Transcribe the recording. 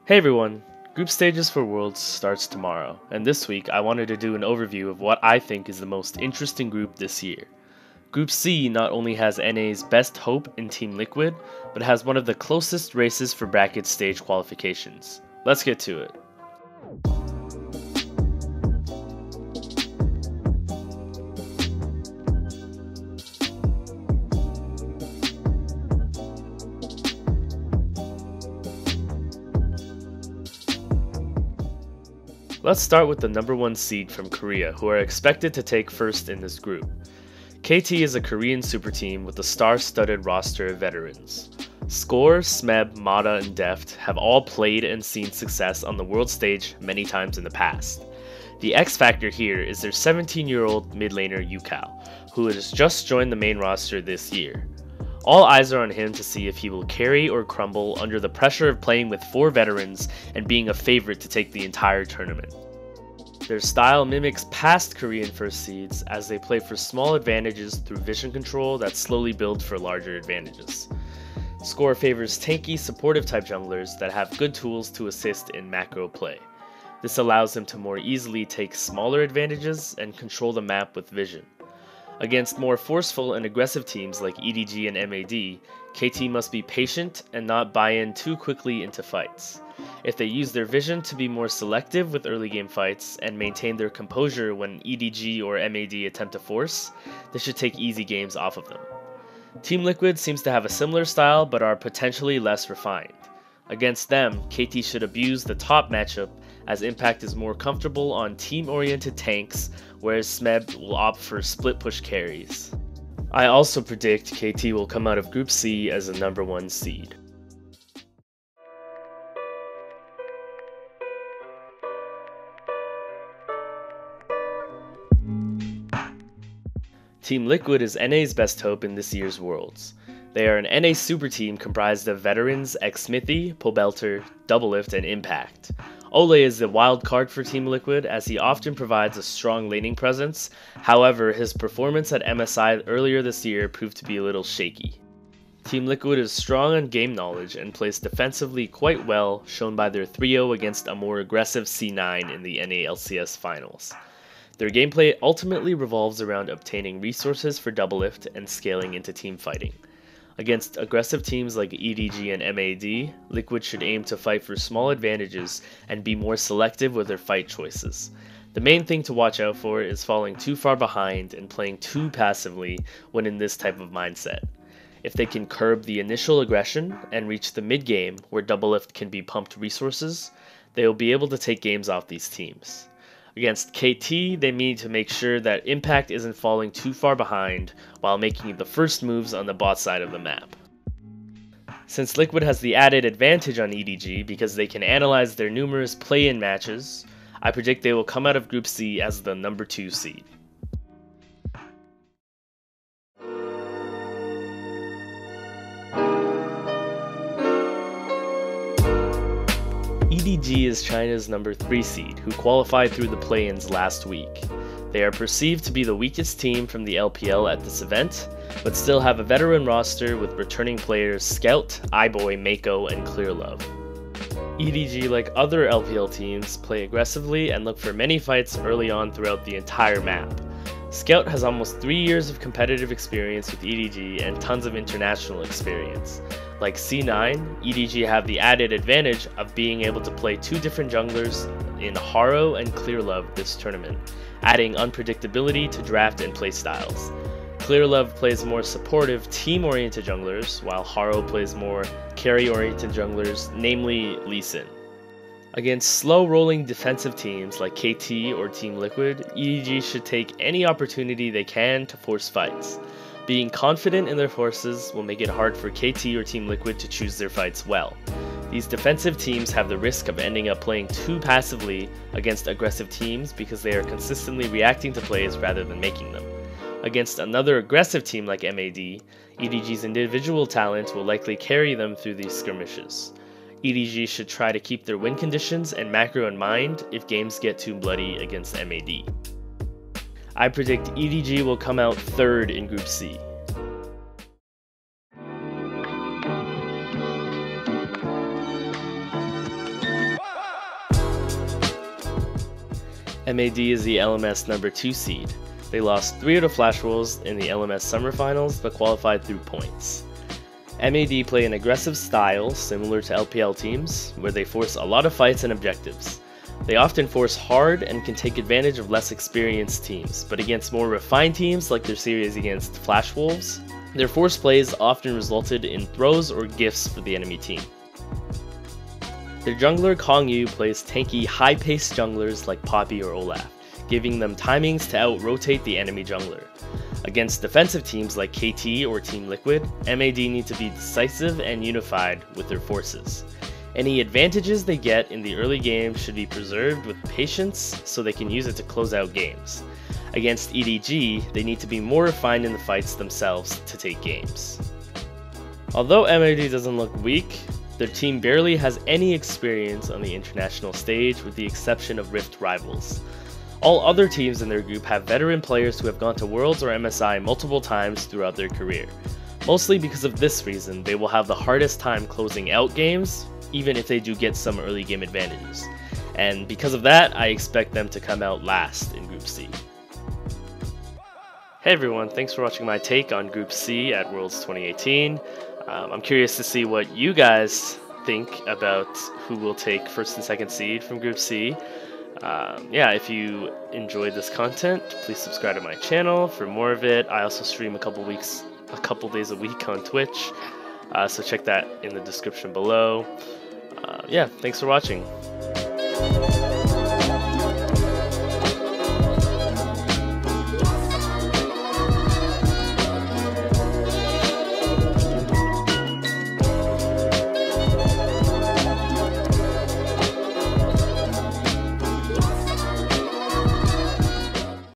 Hey everyone! Group Stages for Worlds starts tomorrow, and this week I wanted to do an overview of what I think is the most interesting group this year. Group C not only has NA's best hope in Team Liquid, but has one of the closest races for bracket stage qualifications. Let's get to it. Let's start with the number 1 seed from Korea, who are expected to take first in this group. KT is a Korean super team with a star-studded roster of veterans. Score, Smeb, Mata, and Deft have all played and seen success on the world stage many times in the past. The X factor here is their 17-year-old mid laner Yukao, who has just joined the main roster this year. All eyes are on him to see if he will carry or crumble under the pressure of playing with 4 veterans and being a favorite to take the entire tournament. Their style mimics past Korean first seeds as they play for small advantages through vision control that slowly build for larger advantages. Score favors tanky, supportive type junglers that have good tools to assist in macro play. This allows him to more easily take smaller advantages and control the map with vision. Against more forceful and aggressive teams like EDG and MAD, KT must be patient and not buy in too quickly into fights. If they use their vision to be more selective with early game fights and maintain their composure when EDG or MAD attempt to force, this should take easy games off of them. Team Liquid seems to have a similar style but are potentially less refined. Against them, KT should abuse the top matchup as Impact is more comfortable on team-oriented tanks, whereas Smeb will opt for split push carries. I also predict KT will come out of Group C as the number 1 seed. Team Liquid is NA's best hope in this year's Worlds. They are an NA super team comprised of veterans Xmithy, Pobelter, Doublelift, and Impact. Ole is the wild card for Team Liquid as he often provides a strong laning presence, however his performance at MSI earlier this year proved to be a little shaky. Team Liquid is strong on game knowledge and plays defensively quite well, shown by their 3-0 against a more aggressive C9 in the NA LCS finals. Their gameplay ultimately revolves around obtaining resources for Doublelift and scaling into team fighting. Against aggressive teams like EDG and MAD, Liquid should aim to fight for small advantages and be more selective with their fight choices. The main thing to watch out for is falling too far behind and playing too passively when in this type of mindset. If they can curb the initial aggression and reach the mid game where Doublelift can be pumped resources, they will be able to take games off these teams. Against KT, they need to make sure that Impact isn't falling too far behind while making the first moves on the bot side of the map. Since Liquid has the added advantage on EDG because they can analyze their numerous play-in matches, I predict they will come out of Group C as the number 2 seed. EDG is China's number 3 seed, who qualified through the play-ins last week. They are perceived to be the weakest team from the LPL at this event, but still have a veteran roster with returning players Scout, iBoy, Mako, and Clearlove. EDG, like other LPL teams, play aggressively and look for many fights early on throughout the entire map. Scout has almost 3 years of competitive experience with EDG and tons of international experience. Like C9, EDG have the added advantage of being able to play 2 different junglers in Haro and Clearlove this tournament, adding unpredictability to draft and play styles. Clearlove plays more supportive, team-oriented junglers, while Haro plays more carry-oriented junglers, namely Lee Sin. Against slow-rolling defensive teams like KT or Team Liquid, EDG should take any opportunity they can to force fights. Being confident in their forces will make it hard for KT or Team Liquid to choose their fights well. These defensive teams have the risk of ending up playing too passively against aggressive teams because they are consistently reacting to plays rather than making them. Against another aggressive team like MAD, EDG's individual talent will likely carry them through these skirmishes. EDG should try to keep their win conditions and macro in mind if games get too bloody against MAD. I predict EDG will come out 3rd in Group C. MAD is the LMS number 2 seed. They lost 3 of the Flash Wolves in the LMS Summer Finals but qualified through points. MAD play an aggressive style similar to LPL teams, where they force a lot of fights and objectives. They often force hard and can take advantage of less experienced teams, but against more refined teams like their series against Flash Wolves, their force plays often resulted in throws or gifts for the enemy team. Their jungler Kongyu plays tanky, high-paced junglers like Poppy or Olaf, giving them timings to out-rotate the enemy jungler. Against defensive teams like KT or Team Liquid, MAD need to be decisive and unified with their forces. Any advantages they get in the early game should be preserved with patience so they can use it to close out games. Against EDG, they need to be more refined in the fights themselves to take games. Although MAD doesn't look weak, their team barely has any experience on the international stage with the exception of Rift rivals. All other teams in their group have veteran players who have gone to Worlds or MSI multiple times throughout their career. Mostly because of this reason, they will have the hardest time closing out games, even if they do get some early game advantages. And because of that, I expect them to come out last in Group C. Hey everyone, thanks for watching my take on Group C at Worlds 2018. I'm curious to see what you guys think about who will take first and second seed from Group C. Yeah, if you enjoyed this content, please subscribe to my channel for more of it. I also stream a couple days a week on Twitch, so check that in the description below. Yeah, thanks for watching.